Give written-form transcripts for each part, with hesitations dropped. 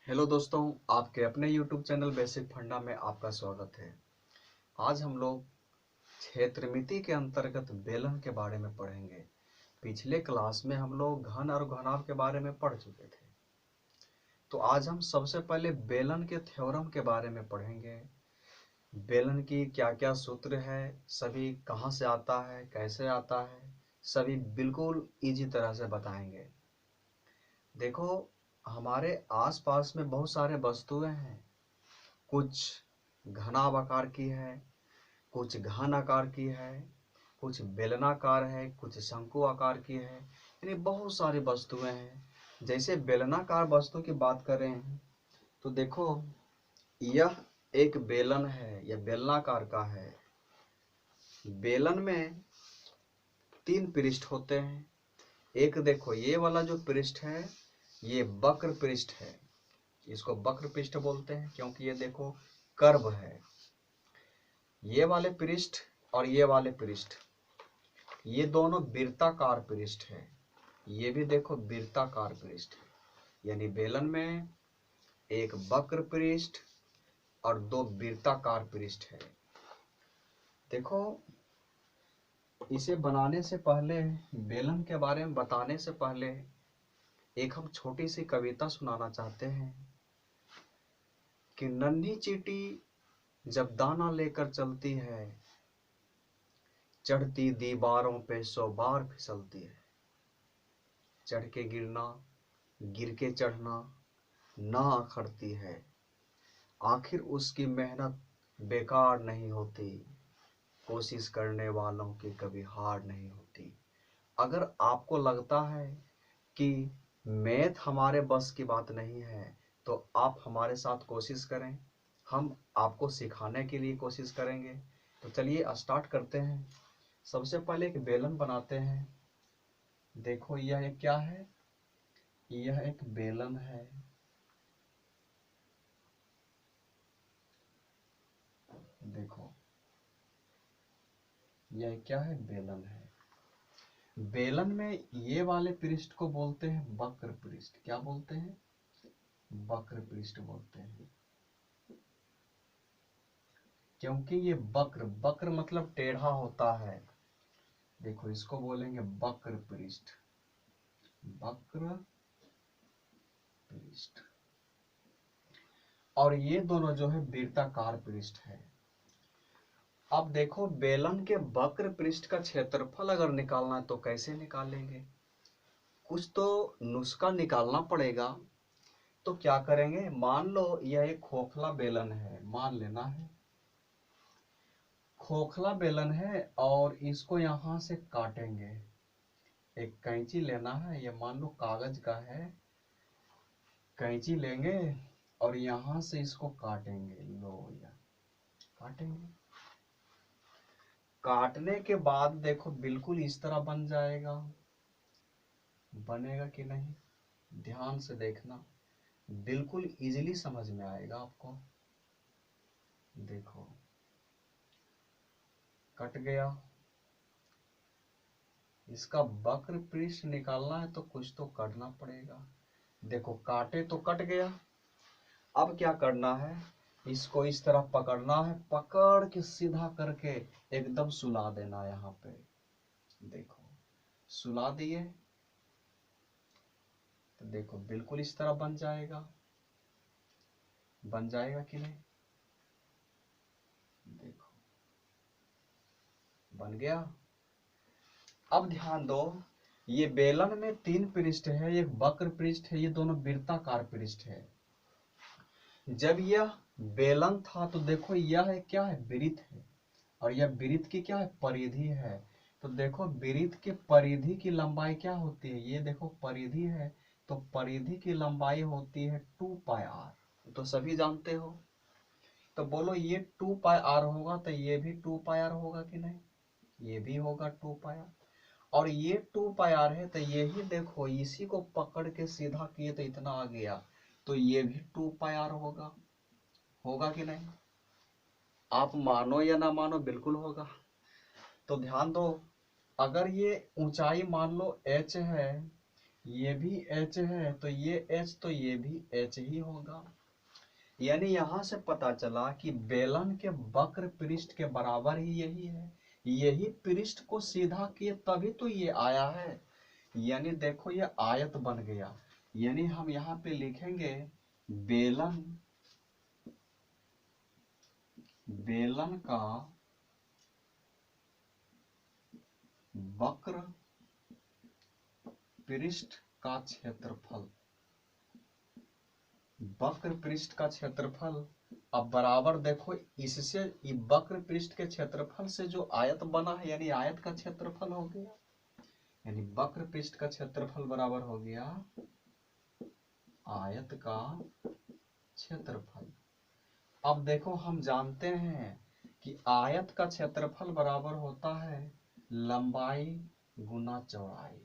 Hello दोस्तों, आपके अपने YouTube चैनल बेसिक फंडा में आपका स्वागत है। आज हम लोग क्षेत्रमिति के अंतर्गत बेलन के बारे में पढ़ेंगे। पिछले क्लास में हम लोग घन और घनाभ के बारे में पढ़ चुके थे। तो आज हम सबसे पहले बेलन के थ्योरम के बारे में पढ़ेंगे। बेलन की क्या क्या सूत्र है, सभी कहाँ से आता है, कैसे आता है, सभी बिल्कुल इजी तरह से बताएंगे। देखो, हमारे आसपास में बहुत सारे वस्तुएं हैं। कुछ घनाभ आकार की है, कुछ घन आकार की है, कुछ बेलनाकार है, कुछ शंकु आकार की है। यानी बहुत सारी वस्तुएं हैं। जैसे बेलनाकार वस्तु की बात करें तो देखो, यह एक बेलन है, यह बेलनाकार का है। बेलन में तीन पृष्ठ होते हैं। एक देखो, ये वाला जो पृष्ठ है ये वक्र पृष्ठ है। इसको वक्र पृष्ठ बोलते हैं क्योंकि ये देखो कर्व है। ये वाले पृष्ठ और ये वाले पृष्ठ, ये दोनों वृत्ताकार पृष्ठ है। ये भी देखो वृत्ताकार पृष्ठ है। यानी बेलन में एक वक्र पृष्ठ और दो वृत्ताकार पृष्ठ है। देखो, इसे बनाने से पहले, बेलन के बारे में बताने से पहले एक हम छोटी सी कविता सुनाना चाहते हैं कि नन्ही चींटी जब दाना लेकर चलती है, चढ़ती दीवारों पे 100 बार फिसलती है। चढ़ के गिरना, गिर के चढ़ना ना अखरती है, आखिर उसकी मेहनत बेकार नहीं होती, कोशिश करने वालों की कभी हार नहीं होती। अगर आपको लगता है कि मैथ हमारे बस की बात नहीं है तो आप हमारे साथ कोशिश करें, हम आपको सिखाने के लिए कोशिश करेंगे। तो चलिए स्टार्ट करते हैं। सबसे पहले एक बेलन बनाते हैं। देखो, यह एक क्या है, यह एक बेलन है। देखो, यह क्या है, बेलन है। बेलन में ये वाले पृष्ठ को बोलते हैं वक्र पृष्ठ। क्या बोलते हैं? वक्र पृष्ठ बोलते हैं। क्योंकि ये वक्र, वक्र मतलब टेढ़ा होता है। देखो, इसको बोलेंगे वक्र पृष्ठ, वक्र पृष्ठ। और ये दोनों जो है वृत्ताकार पृष्ठ है। अब देखो, बेलन के वक्र पृष्ठ का क्षेत्रफल अगर निकालना है तो कैसे निकालेंगे? कुछ तो नुस्खा निकालना पड़ेगा। तो क्या करेंगे, मान लो यह एक खोखला बेलन है, मान लेना है खोखला बेलन है, और इसको यहां से काटेंगे। एक कैंची लेना है, ये मान लो कागज का है। कैंची लेंगे और यहां से इसको काटेंगे। लो, या काटेंगे। काटने के बाद देखो बिल्कुल इस तरह बन जाएगा। बनेगा कि नहीं, ध्यान से देखना, बिल्कुल इजीली समझ में आएगा आपको। देखो, कट गया। इसका वक्र पृष्ठ निकालना है तो कुछ तो करना पड़ेगा। देखो, काटे तो कट गया। अब क्या करना है, इसको इस तरह पकड़ना है, पकड़ के सीधा करके एकदम सुला देना यहाँ पे। देखो, सुला दिए तो देखो बिल्कुल इस तरह बन जाएगा। बन जाएगा कि नहीं? देखो, बन गया। अब ध्यान दो, ये बेलन में तीन पृष्ठ है, एक वक्र पृष्ठ है, ये दोनों वृत्ताकार पृष्ठ है। जब यह बेलन था तो देखो यह है क्या है, वृत्त है, और यह वृत्त की क्या है, परिधि है। तो देखो, वृत्त के परिधि की लंबाई क्या होती है, ये देखो परिधि है, तो परिधि की लंबाई होती है 2πr। तो सभी जानते हो। तो बोलो, ये 2πr होगा तो ये भी 2πr होगा कि नहीं? ये भी होगा 2πr। और ये 2πr है तो यही देखो, इसी को पकड़ के सीधा किए तो इतना आ गया, तो ये भी 2πr होगा। होगा कि नहीं? आप मानो या ना मानो, बिल्कुल होगा। तो ध्यान दो, अगर ये ऊंचाई मान लो h है, ये भी H है तो ये H, तो ये भी H ही होगा। यानी यहां से पता चला कि बेलन के वक्र पृष्ठ के बराबर ही यही है। यही पृष्ठ को सीधा किए तभी तो ये आया है। यानी देखो ये आयत बन गया। यानी हम यहाँ पे लिखेंगे बेलन का वक्र पृष्ठ का क्षेत्रफल, वक्र पृष्ठ का क्षेत्रफल। अब बराबर देखो इससे वक्र पृष्ठ के क्षेत्रफल से जो आयत बना है यानी आयत का क्षेत्रफल हो गया। यानी वक्र पृष्ठ का क्षेत्रफल बराबर हो गया आयत का क्षेत्रफल। अब देखो हम जानते हैं कि आयत का क्षेत्रफल बराबर होता है लंबाई गुना चौड़ाई।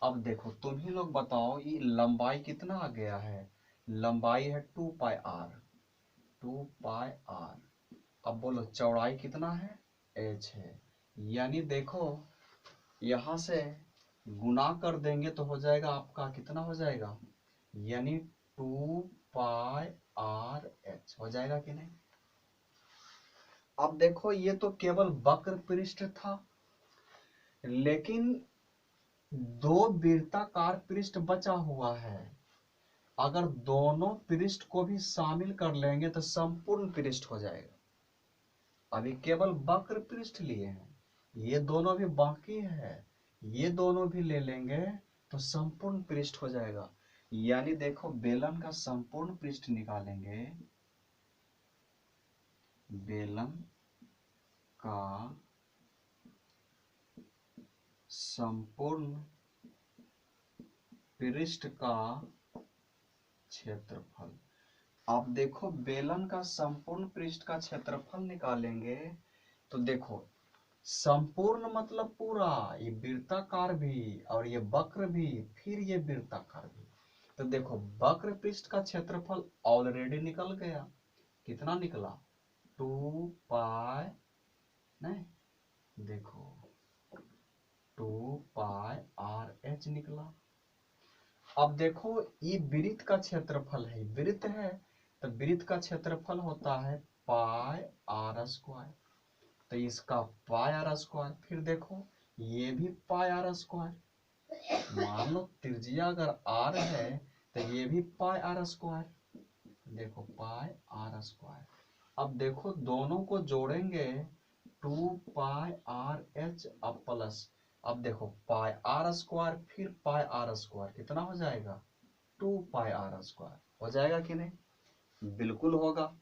अब देखो तुम ही लोग बताओ ये लंबाई कितना आ गया है, लंबाई है 2 पाई r, 2 पाई r। अब बोलो चौड़ाई कितना है, h है। यानी देखो यहां से गुना कर देंगे तो हो जाएगा आपका कितना हो जाएगा, यानी 2 पाई r h हो जाएगा कि नहीं। अब देखो ये तो केवल वक्र पृष्ठ था, लेकिन दो वृत्ताकार पृष्ठ बचा हुआ है। अगर दोनों पृष्ठ को भी शामिल कर लेंगे तो संपूर्ण पृष्ठ हो जाएगा। अभी केवल वक्र पृष्ठ लिए हैं, ये दोनों भी बाकी है, ये दोनों भी ले लेंगे तो संपूर्ण पृष्ठ हो जाएगा। यानी देखो बेलन का संपूर्ण पृष्ठ निकालेंगे, बेलन का संपूर्ण पृष्ठ का क्षेत्रफल। आप देखो बेलन का संपूर्ण पृष्ठ का क्षेत्रफल निकालेंगे तो देखो संपूर्ण मतलब पूरा, ये वृत्ताकार भी और ये वक्र भी, फिर ये वृत्ताकार भी। तो देखो वक्र पृष्ठ का क्षेत्रफल ऑलरेडी निकल गया, कितना निकला 2 पाई, नहीं देखो 2 पाई r h निकला। अब देखो ये वृत्त का क्षेत्रफल है, वृत्त है तो वृत्त का क्षेत्रफल होता है पाई r स्क्वायर, तो इसका पाई r स्क्वायर। फिर देखो ये भी पाई r स्क्वायर, मान लो त्रिज्या अगर r है तो ये भी पाई r स्क्वायर, देखो पाई r स्क्वायर। अब देखो दोनों को जोड़ेंगे 2 पाई r h अब प्लस, अब देखो पाई r स्क्वायर फिर पाई r स्क्वायर, कितना हो जाएगा 2 पाई r स्क्वायर हो जाएगा कि नहीं, बिल्कुल होगा।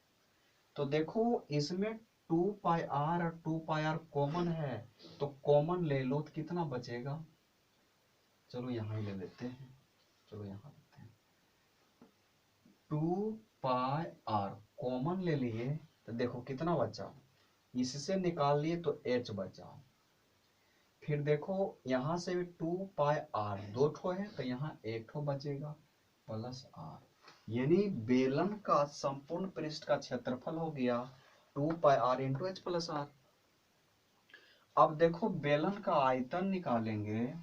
तो देखो इसमें 2 पाई r और 2 पाई r कॉमन है, तो कॉमन ले लो तो कितना बचेगा, चलो यहाँ ही ले लेते हैं, चलो यहाँ लेते हैं 2 पाई r कॉमन ले लिए तो देखो कितना बचा, इससे निकाल लिए तो h बचा। फिर देखो यहाँ से भी 2 पाई r दो ठो है तो यहाँ एक ठो बचेगा प्लस r। यानी बेलन का संपूर्ण पृष्ठ का क्षेत्रफल हो गया 2 पाई r into h plus r। अब देखो बेलन का आयतन निकालेंगे,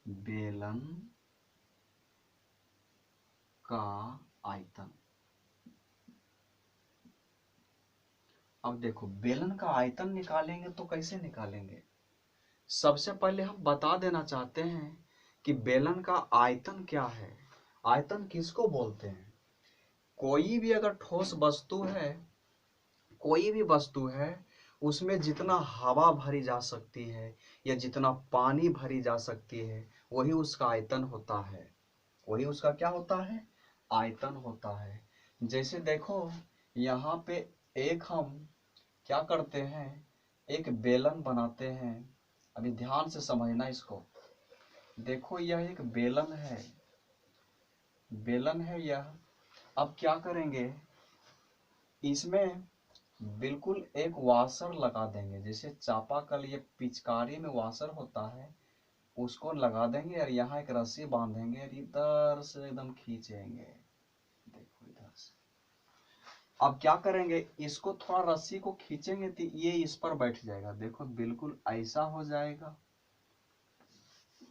बेलन का आयतन। अब देखो बेलन का आयतन निकालेंगे तो कैसे निकालेंगे, सबसे पहले हम बता देना चाहते हैं कि बेलन का आयतन क्या है। आयतन किसको बोलते हैं, कोई भी अगर ठोस वस्तु है, कोई भी वस्तु है उसमें जितना हवा भरी जा सकती है या जितना पानी भरी जा सकती है वही उसका आयतन होता है, वही उसका क्या होता है, आयतन होता है। जैसे देखो यहाँ पे एक हम क्या करते हैं, एक बेलन बनाते हैं, अभी ध्यान से समझना इसको। देखो यह एक बेलन है, बेलन है यह। अब क्या करेंगे, इसमें बिल्कुल एक वाशर लगा देंगे, जैसे चापाकल या पिचकारी में वाशर होता है उसको लगा देंगे और यहाँ एक रस्सी बांधेंगे और इधर से एकदम खींचेंगे, देखो इधर से। अब क्या करेंगे, इसको थोड़ा रस्सी को खींचेंगे तो ये इस पर बैठ जाएगा, देखो बिल्कुल ऐसा हो जाएगा,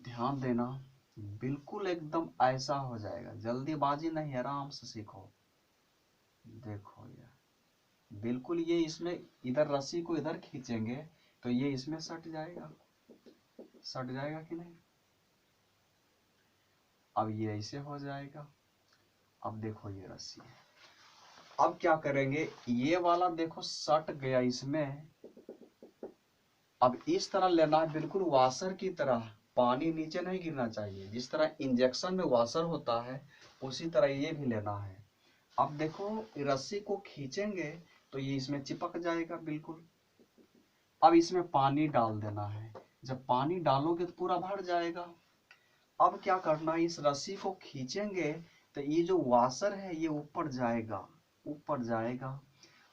ध्यान देना। बिल्कुल एकदम ऐसा हो जाएगा, जल्दीबाजी नहीं, आराम से सीखो। देखो ये बिल्कुल, ये इसमें इधर रस्सी को इधर खींचेंगे तो ये इसमें सट जाएगा, सट जाएगा कि नहीं। अब ये ऐसे हो जाएगा। अब देखो ये रस्सी है, अब क्या करेंगे, ये वाला देखो सट गया इसमें। अब इस तरह लेना है, बिल्कुल वाशर की तरह, पानी नीचे नहीं गिरना चाहिए। जिस तरह इंजेक्शन में वाशर होता है उसी तरह ये भी लेना है। अब देखो रस्सी को खींचेंगे तो ये इसमें चिपक जाएगा बिल्कुल। अब इसमें पानी डाल देना है, जब पानी डालोगे तो पूरा भर जाएगा। अब क्या करना है, इस रस्सी को खींचेंगे तो ये जो वाशर है ये ऊपर जाएगा, ऊपर जाएगा,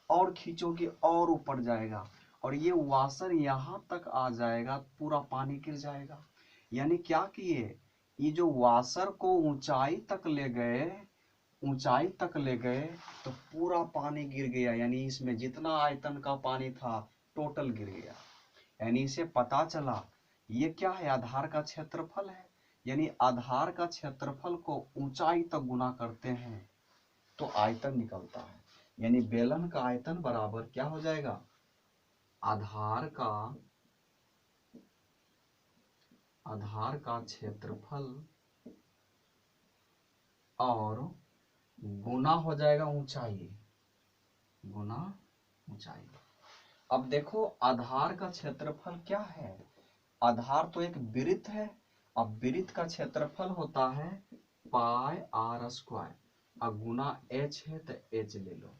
और खींचोगे और ऊपर जाएगा, और ये वाशर यहाँ तक आ जाएगा, पूरा पानी गिर जाएगा। यानी क्या किए, ये जो वाशर को ऊंचाई तक ले गए, ऊंचाई तक ले गए तो पूरा पानी गिर गया। यानी इसमें जितना आयतन का पानी था टोटल गिर गया। यानी इसे पता चला ये क्या है, आधार का क्षेत्रफल है। यानी आधार का क्षेत्रफल को ऊंचाई तक गुना करते हैं तो आयतन निकलता है। यानी बेलन का आयतन बराबर क्या हो जाएगा, आधार का क्षेत्रफल और गुना हो जाएगा ऊंचाई, गुना ऊंचाई। अब देखो आधार का क्षेत्रफल क्या है, आधार तो एक वृत्त है। अब वृत्त का क्षेत्रफल होता है पाई आर स्क्वायर, अब गुना एच है तो एच ले लो।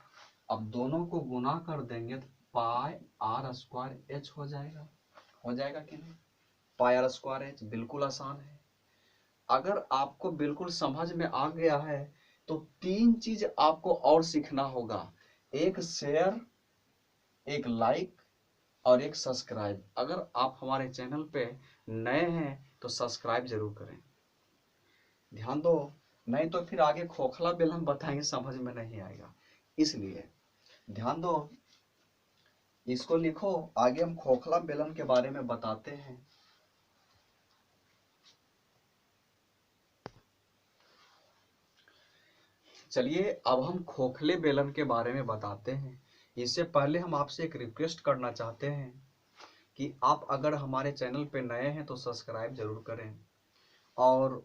अब दोनों को गुना कर देंगे तो पाई आर स्क्वायर एच हो जाएगा कि नहीं। पाई आर स्क्वायर एच बिल्कुल आसान है। अगर आपको बिल्कुल समझ में आ गया है तो तीन चीज आपको और सीखना होगा, एक शेयर, एक लाइक और एक सब्सक्राइब। अगर आप हमारे चैनल पे नए हैं तो सब्सक्राइब जरूर करें, ध्यान दो, नहीं तो फिर आगे खोखला बेलन बताएंगे समझ में नहीं आएगा, इसलिए ध्यान दो। इसको लिखो, आगे हम खोखला बेलन के बारे में बताते हैं। चलिए अब हम खोखले बेलन के बारे में बताते हैं। इससे पहले हम आपसे एक रिक्वेस्ट करना चाहते हैं कि आप अगर हमारे चैनल पे नए हैं तो सब्सक्राइब जरूर करें, और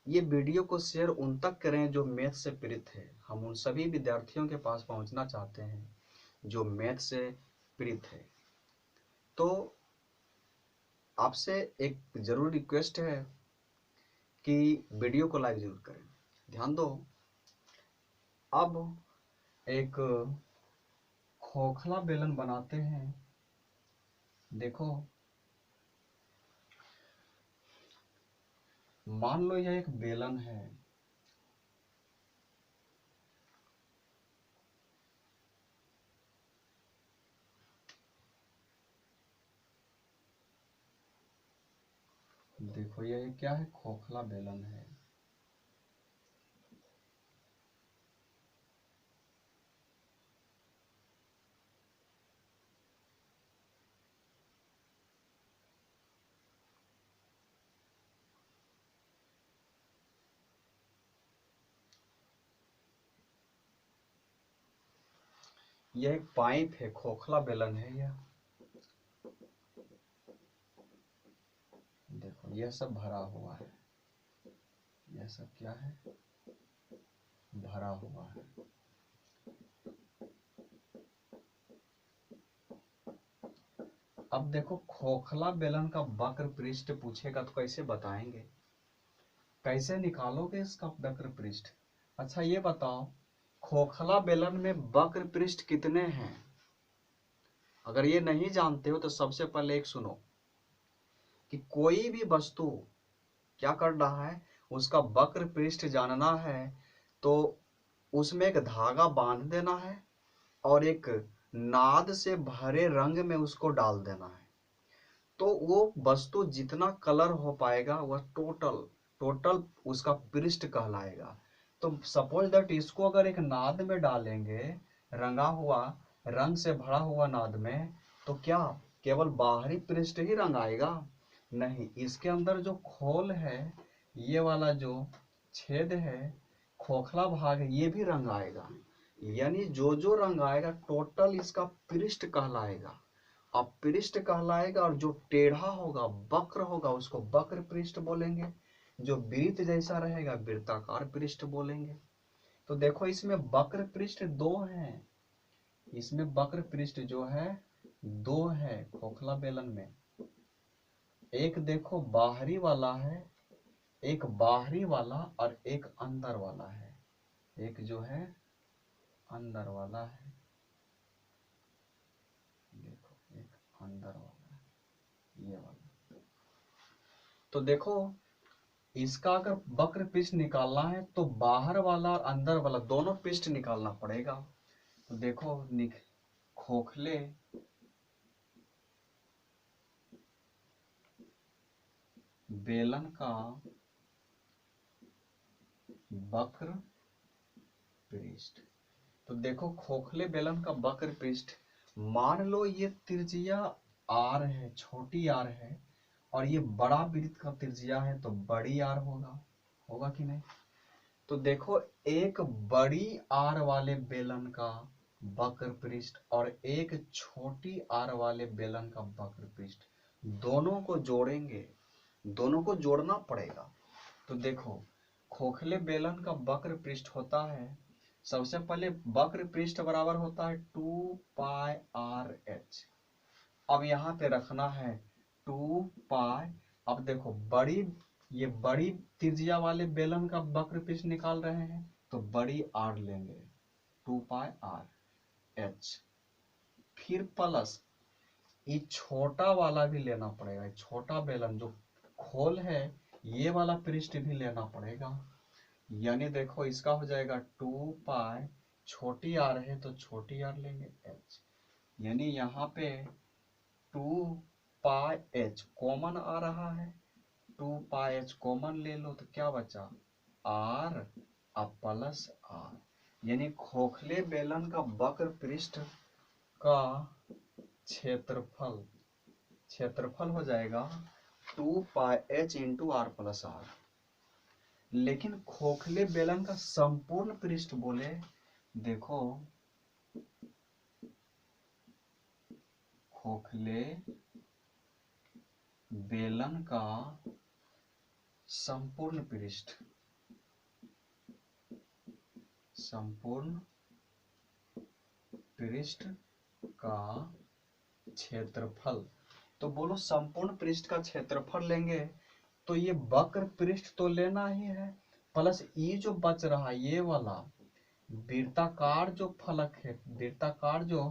ये वीडियो को शेयर उन तक करें जो मैथ से पीड़ित है। हम उन सभी विद्यार्थियों के पास पहुंचना चाहते हैं जो मैथ से पीड़ित है। तो आपसे एक जरूर रिक्वेस्ट है कि वीडियो को लाइक जरूर करें। ध्यान दो, अब एक खोखला बेलन बनाते हैं। देखो मान लो यह एक बेलन है, देखो यह क्या है, खोखला बेलन है। यह एक पाइप है, खोखला बेलन है यह। देखो यह सब भरा हुआ है, यह सब क्या है, भरा हुआ है। अब देखो खोखला बेलन का वक्र पृष्ठ पूछेगा तो कैसे बताएंगे, कैसे निकालोगे इसका वक्र पृष्ठ। अच्छा ये बताओ, खोखला बेलन में वक्र पृष्ठ कितने हैं। अगर ये नहीं जानते हो तो सबसे पहले एक सुनो कि कोई भी वस्तु क्या कर रहा है, उसका वक्र पृष्ठ जानना है तो उसमें एक धागा बांध देना है और एक नाद से भरे रंग में उसको डाल देना है। तो वो वस्तु जितना कलर हो पाएगा वह टोटल उसका पृष्ठ कहलाएगा। तो सपोज दैट इसको अगर एक नाद में डालेंगे, रंगा हुआ, रंग से भरा हुआ नाद में, तो क्या केवल बाहरी पृष्ठ ही रंग आएगा, नहीं, इसके अंदर जो खोल है ये वाला जो छेद है, खोखला भाग है, ये भी रंग आएगा। यानी जो जो रंग आएगा टोटल इसका पृष्ठ कहलाएगा। अब पृष्ठ कहलाएगा, और जो टेढ़ा होगा, वक्र होगा, उसको वक्र पृष्ठ बोलेंगे। जो वृत्त जैसा रहेगा वृत्ताकार पृष्ठ बोलेंगे। तो देखो इसमें वक्र पृष्ठ दो हैं, इसमें वक्र पृष्ठ जो है दो है खोखला बेलन में। एक देखो बाहरी वाला है, एक बाहरी वाला और एक अंदर वाला है। एक जो है अंदर वाला है, देखो एक अंदर वाला है, ये वाला। तो देखो इसका अगर वक्र पृष्ठ निकालना है तो बाहर वाला और अंदर वाला दोनों पृष्ठ निकालना पड़ेगा। तो देखो खोखले बेलन का वक्र पृष्ठ। तो देखो खोखले बेलन का वक्र पृष्ठ, मान लो ये त्रिज्या आर है, छोटी आर है, और ये बड़ा वृत्त का त्रिज्या है, तो बड़ी आर होगा, होगा कि नहीं। तो देखो एक बड़ी आर वाले बेलन का वक्र पृष्ठ और एक छोटी आर वाले बेलन का वक्र पृष्ठ, दोनों को जोड़ेंगे, दोनों को जोड़ना पड़ेगा। तो देखो खोखले बेलन का वक्र पृष्ठ होता है, सबसे पहले वक्र पृष्ठ बराबर होता है 2 पाई आर एच। अब यहाँ पे रखना है 2 पाई। अब देखो ये बड़ी त्रिज्या वाले बेलन का वक्र पृष्ठ निकाल रहे हैं, तो बड़ी आर लेंगे 2 पाई आर एच। फिर प्लस ये छोटा वाला भी लेना पड़ेगा, छोटा बेलन जो खोल है ये वाला पृष्ठ भी लेना पड़ेगा। यानी देखो इसका हो जाएगा 2 पाई, छोटी आर है तो छोटी आर लेंगे एच। यानी यहाँ पे 2 पाई एच कॉमन आ रहा है, 2 पाई एच कॉमन ले लो तो क्या बचा आर अब प्लस आर। यानी खोखले बेलन का वक्र पृष्ठ का क्षेत्रफल हो जाएगा 2 pi h into r plus r. लेकिन खोखले बेलन का संपूर्ण पृष्ठ बोले, देखो खोखले बेलन का संपूर्ण पृष्ठ का क्षेत्रफल। तो बोलो संपूर्ण पृष्ठ का क्षेत्रफल लेंगे तो ये वक्र पृष्ठ तो लेना ही है, प्लस ये जो बच रहा ये वाला वृत्ताकार जो फलक है, वृत्ताकार जो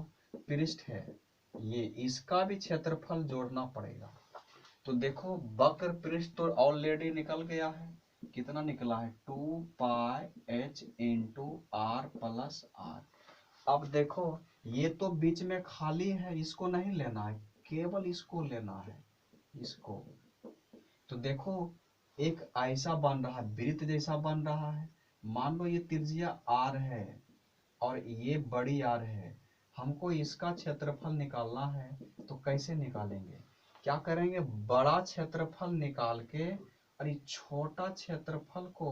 पृष्ठ है, ये इसका भी क्षेत्रफल जोड़ना पड़ेगा। तो देखो वक्र पृष्ठ तो ऑलरेडी निकल गया है, कितना निकला है 2 pi h into r plus r. अब देखो ये तो बीच में खाली है, इसको नहीं लेना है, केवल इसको लेना है, इसको। तो देखो एक ऐसा बन रहा है, वृत्त जैसा बन रहा है। मान लो ये त्रिज्या आर है और ये बड़ी आर है, हमको इसका क्षेत्रफल निकालना है। तो कैसे निकालेंगे, क्या करेंगे, बड़ा क्षेत्रफल निकाल के और ये छोटा क्षेत्रफल को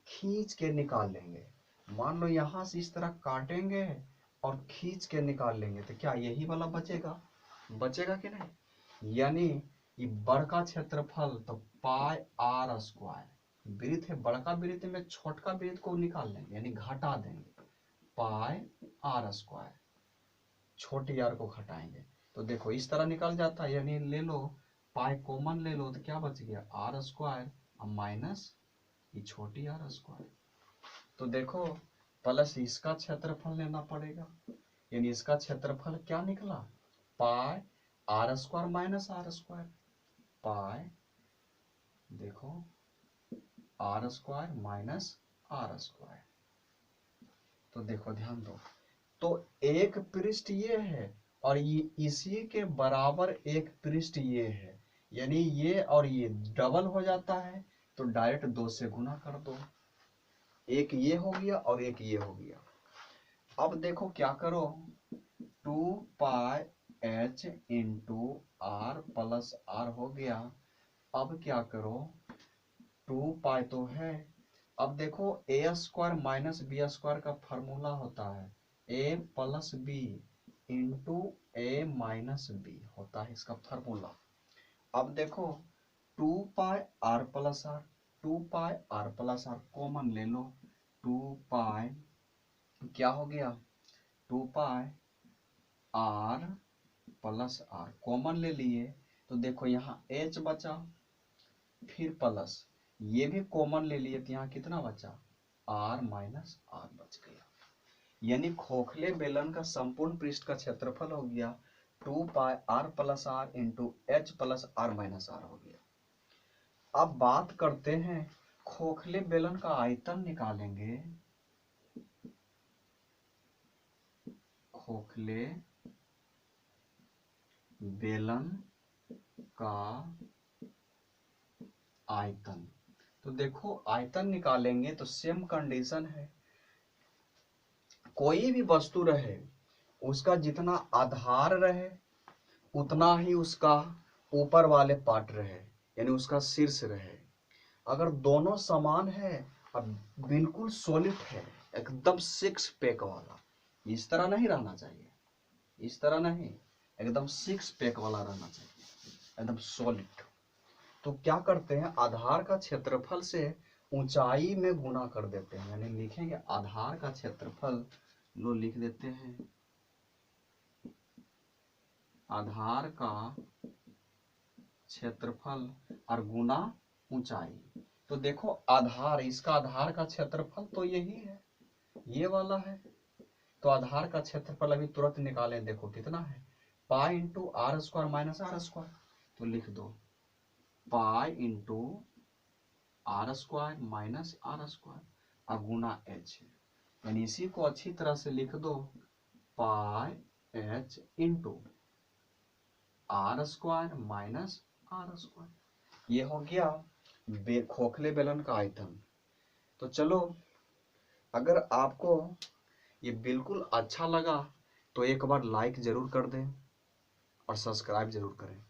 खींच के निकाल लेंगे। मान लो यहाँ से इस तरह काटेंगे और खींच के निकाल लेंगे, तो क्या यही वाला बचेगा, बचेगा कि नहीं। यानी ये बड़का क्षेत्रफल तो पाई आर स्क्वायर, वृत्त है बड़का वृत्त में छोटका वृत्त को निकाल लेंगे, यानी घटा देंगे, पाई आर स्क्वायर, छोटी आर को घटाएंगे तो देखो इस तरह निकल जाता है। यानी ले लो पाई कॉमन ले लो तो क्या बच गया आर स्क्वायर माइनस ये छोटी आर स्क्वायर। तो देखो प्लस इसका क्षेत्रफल लेना पड़ेगा, यानी इसका क्षेत्रफल क्या निकला pi r square minus r square, pi देखो r square minus r square. तो देखो ध्यान दो, तो एक पृष्ठ ये है और ये इसी के बराबर एक पृष्ठ ये है, यानी ये और ये डबल हो जाता है, तो डायरेक्ट 2 से गुना कर दो, एक ये हो गया और एक ये हो गया। अब देखो क्या करो 2 pi h into r plus r हो गया। अब क्या करो 2 पाई तो है। अब देखो a square minus b square का फॉर्मूला होता है a plus b into a minus b होता है इसका फॉर्मूला। अब देखो 2 pi r plus r, 2 pi r plus r common ले लो, 2 पाई क्या हो गया 2 pi r plus r common ले लिए तो देखो यहाँ एच बचा, फिर प्लस ये भी कॉमन ले लिए तो यहाँ कितना बचा आर माइनस आर बच गया। यानी खोखले बेलन का संपूर्ण पृष्ठ का क्षेत्रफल हो गया 2 pi r plus r into h plus r minus r हो गया। अब बात करते हैं खोखले बेलन का आयतन निकालेंगे। खोखले बेलन का आयतन, तो देखो आयतन निकालेंगे तो सेम कंडीशन है, कोई भी वस्तु रहे उसका जितना आधार रहे उतना ही उसका ऊपर वाले पार्ट रहे, यानी उसका शीर्ष रहे। अगर दोनों समान है अब बिल्कुल सॉलिड है एकदम 6 पैक वाला, इस तरह नहीं रहना चाहिए, इस तरह नहीं, एकदम 6 पैक वाला रहना चाहिए एकदम सॉलिड। तो क्या करते हैं आधार का क्षेत्रफल से ऊंचाई में गुना कर देते हैं, यानी लिखेंगे आधार का क्षेत्रफल, लो लिख देते हैं आधार का क्षेत्रफल और गुना ऊंचाई। तो देखो आधार, इसका आधार का क्षेत्रफल तो यही है, ये वाला है, तो आधार का क्षेत्रफल अभी तुरंत निकालें, देखो कितना है pi into r square minus r square, तो लिख दो pi into r square minus r square और गुना एच, यानी इसी को अच्छी तरह से लिख दो pi h into r square minus r square. ये हो गया खोखले बेलन का आयतन। तो चलो अगर आपको ये बिल्कुल अच्छा लगा तो एक बार लाइक जरूर कर दें और सब्सक्राइब जरूर करें।